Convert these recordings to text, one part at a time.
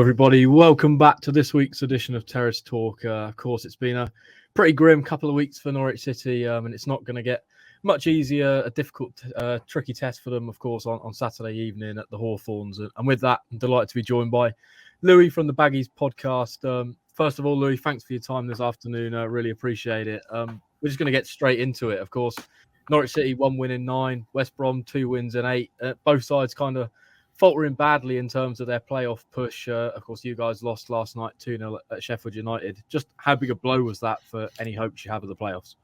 Hello, everybody. Welcome back to this week's edition of Terrace Talk. Of course, it's been a pretty grim couple of weeks for Norwich City, and it's not going to get much easier. A difficult, tricky test for them, of course, on Saturday evening at the Hawthorns. And with that, I'm delighted to be joined by Louis from the Baggies Podcast. First of all, Louis, thanks for your time this afternoon. I really appreciate it. We're just going to get straight into it. Of course, Norwich City 1 win in 9, West Brom 2 wins in 8. Both sides kind of faltering badly in terms of their playoff push. Of course, you guys lost last night 2-0 at Sheffield United. Just how big a blow was that for any hopes you have of the playoffs?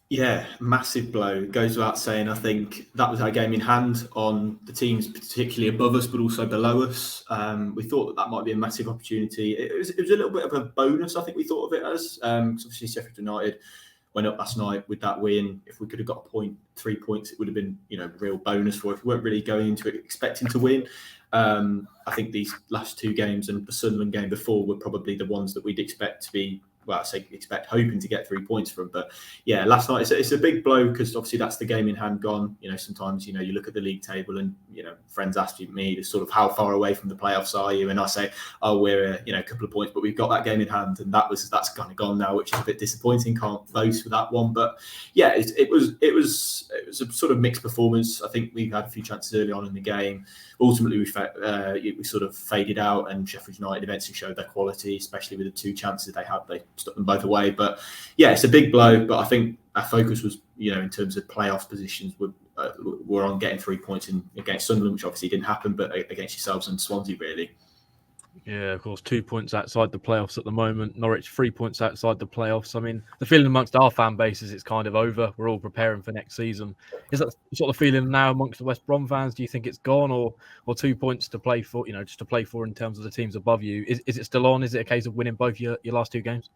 Yeah, massive blow. It goes without saying. I think that was our game in hand on the teams, particularly above us, but also below us. We thought that might be a massive opportunity. It was a little bit of a bonus, I think we thought of it as. Obviously, Sheffield United went up last night with that win. If we could have got 3 points, it would have been, real bonus for us. We weren't really going into it expecting to win. I think these last two games and the Sunderland game before were probably the ones that we'd expect to be, hoping to get 3 points from. But yeah, last night it's a big blow because obviously that's the game in hand gone. Sometimes, you look at the league table and, friends ask me sort of how far away from the playoffs are you? And I say, we're a couple of points, but we've got that game in hand, and that's kind of gone now, which is a bit disappointing. Can't boast with that one, but yeah, it was a sort of mixed performance. I think we had a few chances early on in the game. Ultimately, we sort of faded out, and Sheffield United eventually showed their quality, especially with the two chances they had. They stuck them both away. But yeah, it's a big blow. But I think our focus was, in terms of playoff positions, we're on getting 3 points against Sunderland, which obviously didn't happen, but against yourselves and Swansea, really. Yeah, of course, 2 points outside the playoffs at the moment. Norwich 3 points outside the playoffs. I mean, the feeling amongst our fan base is it's kind of over. We're all preparing for next season. Is that sort of feeling now amongst the West Brom fans? Do you think it's gone, or 2 points to play for? Just to play for in terms of the teams above you. Is it still on? Is it a case of winning both your last two games?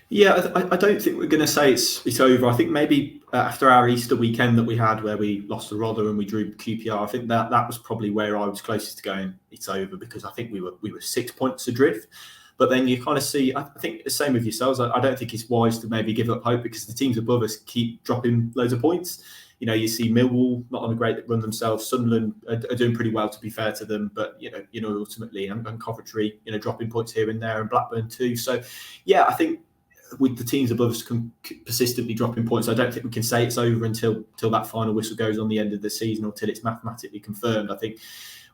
Yeah, I don't think we're going to say it's over. I think maybe after our Easter weekend that we had, where we lost to Rother and we drew QPR, I think that was probably where I was closest to going it's over, because I think we were 6 points adrift. But then you kind of see, I think the same with yourselves. I don't think it's wise to maybe give up hope, because the teams above us keep dropping loads of points. You see Millwall not on a great run themselves. Sunderland are doing pretty well, to be fair to them. But ultimately, and Coventry, dropping points here and there, and Blackburn too. So yeah, I think with the teams above us persistently dropping points, I don't think we can say it's over until that final whistle goes on the end of the season, or till it's mathematically confirmed. I think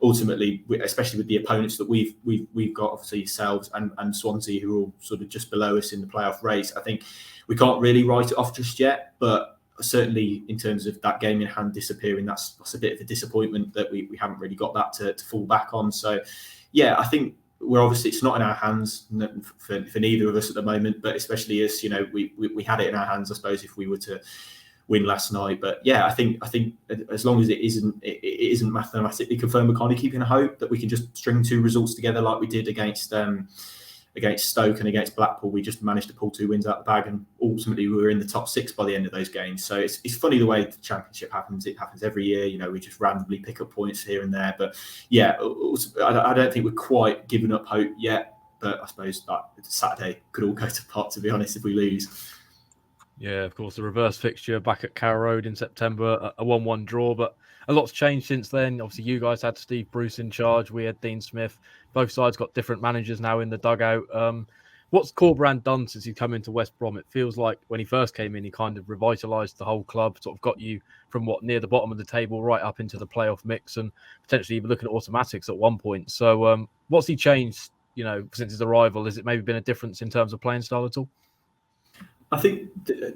ultimately, especially with the opponents that we've got, obviously yourselves and Swansea, who are all sort of just below us in the playoff race, I think we can't really write it off just yet. But certainly in terms of that game in hand disappearing, that's a bit of a disappointment that we haven't really got that to fall back on. So yeah, I think it's not in our hands for neither of us at the moment, but especially as we had it in our hands, I suppose, if we were to win last night. But yeah, I think as long as it isn't mathematically confirmed, we're kind of keeping a hope that we can just string two results together like we did against Stoke and against Blackpool. We just managed to pull 2 wins out of the bag, and ultimately we were in the top 6 by the end of those games. So it's funny the way the Championship happens. It happens every year. We just randomly pick up points here and there. But yeah, I don't think we're quite giving up hope yet. But I suppose that Saturday could all go to pot, to be honest, if we lose. Yeah, of course, the reverse fixture back at Carrow Road in September, a 1-1 draw, but a lot's changed since then. Obviously, you guys had Steve Bruce in charge. We had Dean Smith. Both sides got different managers now in the dugout. What's Corberán done since he's come into West Brom? It feels like when he first came in, he kind of revitalised the whole club, sort of got you from near the bottom of the table right up into the playoff mix, and potentially even looking at automatics at one point. So what's he changed, since his arrival? Has it maybe been a difference in terms of playing style at all? I think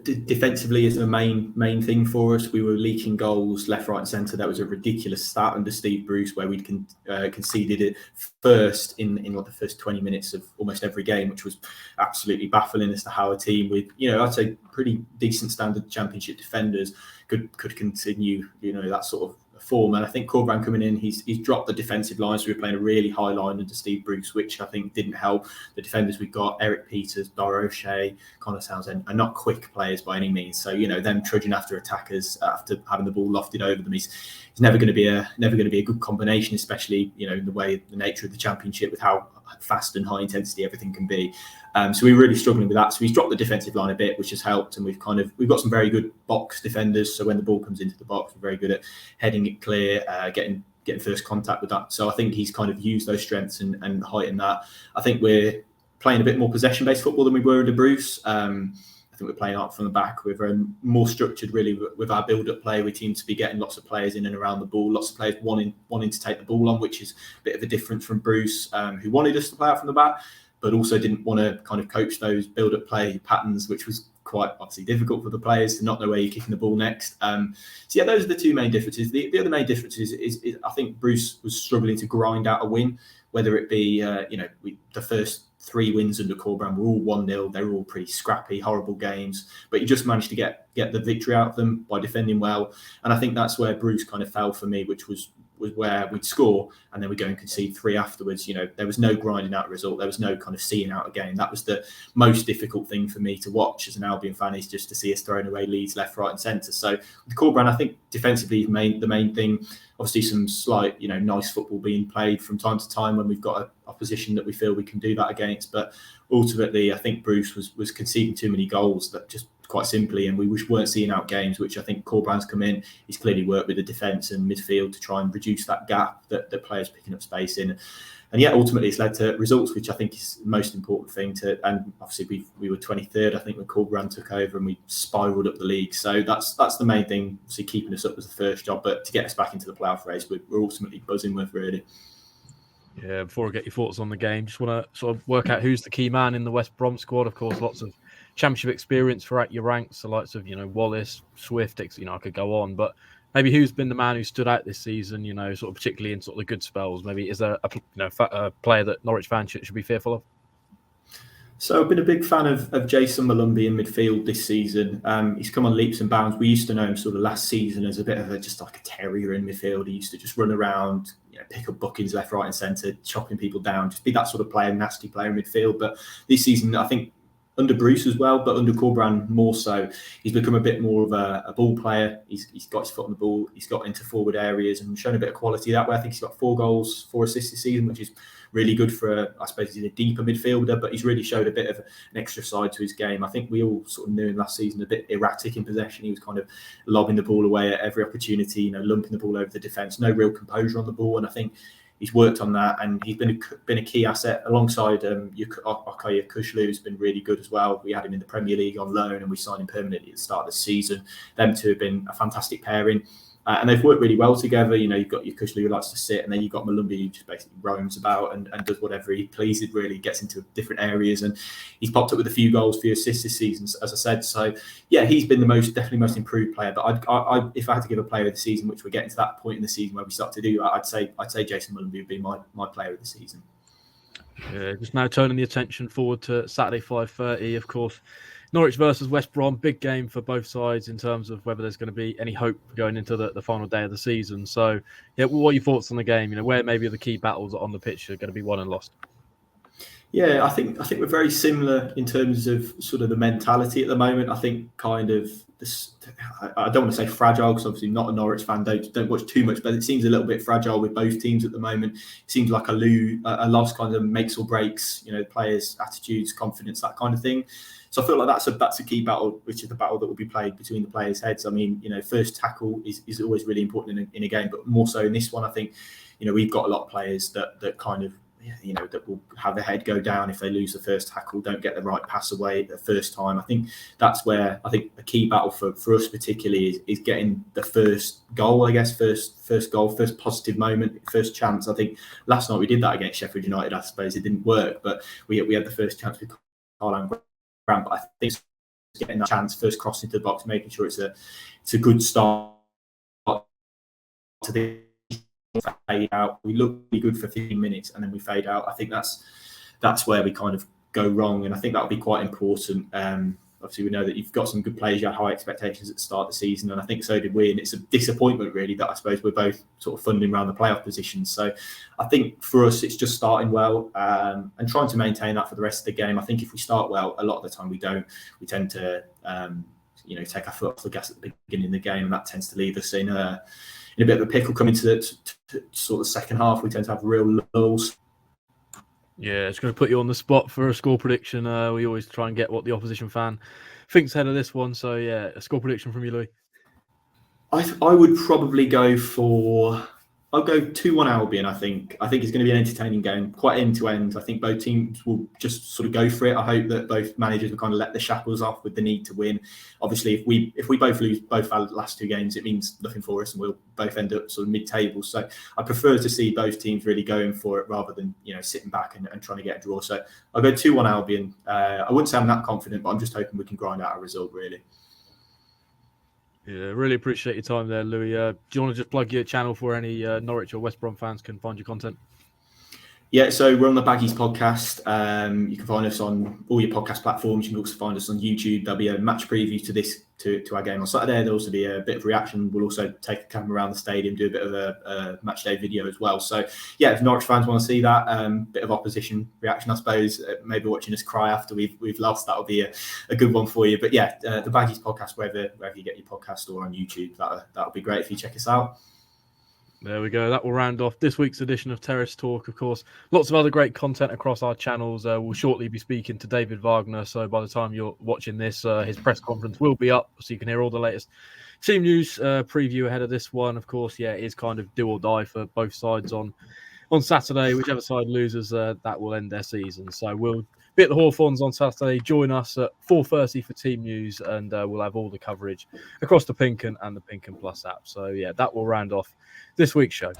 defensively is the main thing for us. We were leaking goals left, right and centre. That was a ridiculous start under Steve Bruce, where we'd conceded it first in the first 20 minutes of almost every game, which was absolutely baffling as to how a team with, I'd say pretty decent standard Championship defenders could continue, that sort of form. And I think Corberán coming in, he's dropped the defensive line, so we were playing a really high line under Steve Bruce, which I think didn't help. The defenders we've got, Eric Peters, Dara O'Shea, Connor Townsend, are not quick players by any means. So them trudging after attackers, after having the ball lofted over them, is never going to be a good combination, especially in the nature of the Championship, with how fast and high intensity everything can be. So we're really struggling with that. So he's dropped the defensive line a bit, which has helped, and we've got some very good box defenders. So when the ball comes into the box, we're very good at heading it clear, getting getting first contact with that. So I think he's kind of used those strengths and heightened that. I think we're playing a bit more possession-based football than we were under Bruce. I think we're playing up from the back. We're very more structured, really, with our build-up play. We seem to be getting lots of players in and around the ball, lots of players wanting to take the ball on, which is a bit of a difference from Bruce, who wanted us to play out from the back, but also didn't want to kind of coach those build-up play patterns, which was quite obviously difficult for the players to not know where you're kicking the ball next. So yeah, those are the two main differences. The other main difference is I think Bruce was struggling to grind out a win, whether it be the first 3 wins under Corberan were all 1-0. They were all pretty scrappy, horrible games, but he just managed to get the victory out of them by defending well. And I think that's where Bruce kind of fell for me, which was where we'd score and then we go and concede 3 afterwards. There was no grinding out a result. There was no kind of seeing out a game. That was the most difficult thing for me to watch as an Albion fan, is just to see us throwing away leads left, right and centre. So with Corberan, I think defensively the main thing, obviously some slight, nice football being played from time to time when we've got an opposition that we feel we can do that against. But ultimately, I think Bruce was conceding too many goals, that just quite simply, and we weren't seeing out games, which I think Corberan's come in. He's clearly worked with the defence and midfield to try and reduce that gap that the players picking up space in. And yeah, ultimately it's led to results, which I think is the most important thing and obviously we were 23rd, I think, when Corberan took over, and we spiralled up the league. So that's the main thing, obviously keeping us up was the first job, but to get us back into the playoff race, we're ultimately buzzing with, really. Yeah, before I get your thoughts on the game, just want to sort of work out who's the key man in the West Brom squad. Of course, lots of Championship experience throughout your ranks, the likes of, Wallace, Swift, I could go on, but maybe who's been the man who stood out this season, sort of particularly in sort of the good spells? Maybe is there a player that Norwich fans should be fearful of? So I've been a big fan of Jason Malumbi in midfield this season. He's come on leaps and bounds. We used to know him sort of last season as a bit of just like a terrier in midfield. He used to just run around, pick up bookings left, right and centre, chopping people down, just be that sort of player, nasty player in midfield. But this season, I think, under Bruce as well, but under Corberan more so, he's become a bit more of a ball player. He's got his foot on the ball. He's got into forward areas and shown a bit of quality that way. I think he's got 4 goals, 4 assists this season, which is really good for, I suppose he's a deeper midfielder, but he's really showed a bit of an extra side to his game. I think we all sort of knew him last season a bit erratic in possession. He was kind of lobbing the ball away at every opportunity, lumping the ball over the defence, no real composure on the ball. And I think he's worked on that, and he's been a key asset alongside Okoye Kushlu, who's been really good as well. We had him in the Premier League on loan, and we signed him permanently at the start of the season. Them two have been a fantastic pairing, and they've worked really well together. You've got your Kushlu who likes to sit, and then you've got Malumbi who just basically roams about and does whatever he pleases, really gets into different areas. And he's popped up with a few goals for your assists this season, as I said. So yeah, he's been definitely most improved player. But I if I had to give a player of the season, which we're getting to that point in the season where we start to do that, I'd say Jason Malumbi would be my player of the season. Yeah, just now turning the attention forward to Saturday 5:30, of course. Norwich versus West Brom, big game for both sides in terms of whether there's going to be any hope going into the final day of the season. So, yeah, what are your thoughts on the game? Where maybe the key battles on the pitch are going to be won and lost? Yeah, I think we're very similar in terms of sort of the mentality at the moment. I think kind of this, I don't want to say fragile, because obviously not a Norwich fan, don't watch too much, but it seems a little bit fragile with both teams at the moment. It seems like a loss kind of makes or breaks, players' attitudes, confidence, that kind of thing. So I feel like that's a key battle, which is the battle that will be played between the players' heads. I mean, first tackle is always really important in a game, but more so in this one, I think, we've got a lot of players that kind of, that will have their head go down if they lose the first tackle, don't get the right pass away the first time. I think that's where a key battle for us particularly is getting the first goal, I guess, first goal, first positive moment, first chance. I think last night we did that against Sheffield United. I suppose it didn't work, but we had the first chance with Carl Grant. But I think it's getting that chance, first cross into the box, making sure it's a good start to the fade out. We look really good for 15 minutes and then we fade out. I think that's where we kind of go wrong, and I think that'll be quite important. Obviously, we know that you've got some good players. You had high expectations at the start of the season, and I think so did we. And it's a disappointment, really, that I suppose we're both sort of funding around the playoff positions. So I think for us, it's just starting well and trying to maintain that for the rest of the game. I think if we start well, a lot of the time we don't. We tend to, take our foot off the gas at the beginning of the game, and that tends to leave us in a bit of a pickle coming to the sort of second half. We tend to have real lulls. Yeah, it's going to put you on the spot for a score prediction. We always try and get what the opposition fan thinks ahead of this one. So, yeah, a score prediction from you, Louis. I would probably go for I'll go 2-1 Albion. I think it's going to be an entertaining game, quite end to end. I think both teams will just sort of go for it. I hope that both managers will kind of let the shackles off with the need to win. Obviously, if we both lose both our last 2 games, it means nothing for us, and we'll both end up sort of mid-table. So I prefer to see both teams really going for it rather than sitting back and trying to get a draw. So I'll go 2-1 Albion. I wouldn't say I'm that confident, but I'm just hoping we can grind out a result really. Yeah, really appreciate your time there, Louis. Do you want to just plug your channel for any Norwich or West Brom fans can find your content? Yeah, so we're on the Baggies Podcast. You can find us on all your podcast platforms. You can also find us on YouTube. There'll be a match preview to our game on Saturday. There'll also be a bit of reaction. We'll also take a camera around the stadium, do a bit of a match day video as well. So yeah, if Norwich fans want to see that, bit of opposition reaction, I suppose, maybe watching us cry after we've lost, that'll be a good one for you. But yeah, the Baggies Podcast, wherever you get your podcast or on YouTube, that'll be great if you check us out. There we go. That will round off this week's edition of Terrace Talk. Of course, lots of other great content across our channels. We'll shortly be speaking to David Wagner. So by the time you're watching this, his press conference will be up, so you can hear all the latest team news preview ahead of this one. Of course, yeah, it is kind of do or die for both sides on Saturday. Whichever side loses, that will end their season. So we'll be at the Hawthorns on Saturday. Join us at 4:30 for team news, and we'll have all the coverage across the Pink and the Pink and Plus app. So yeah, that will round off this week's show.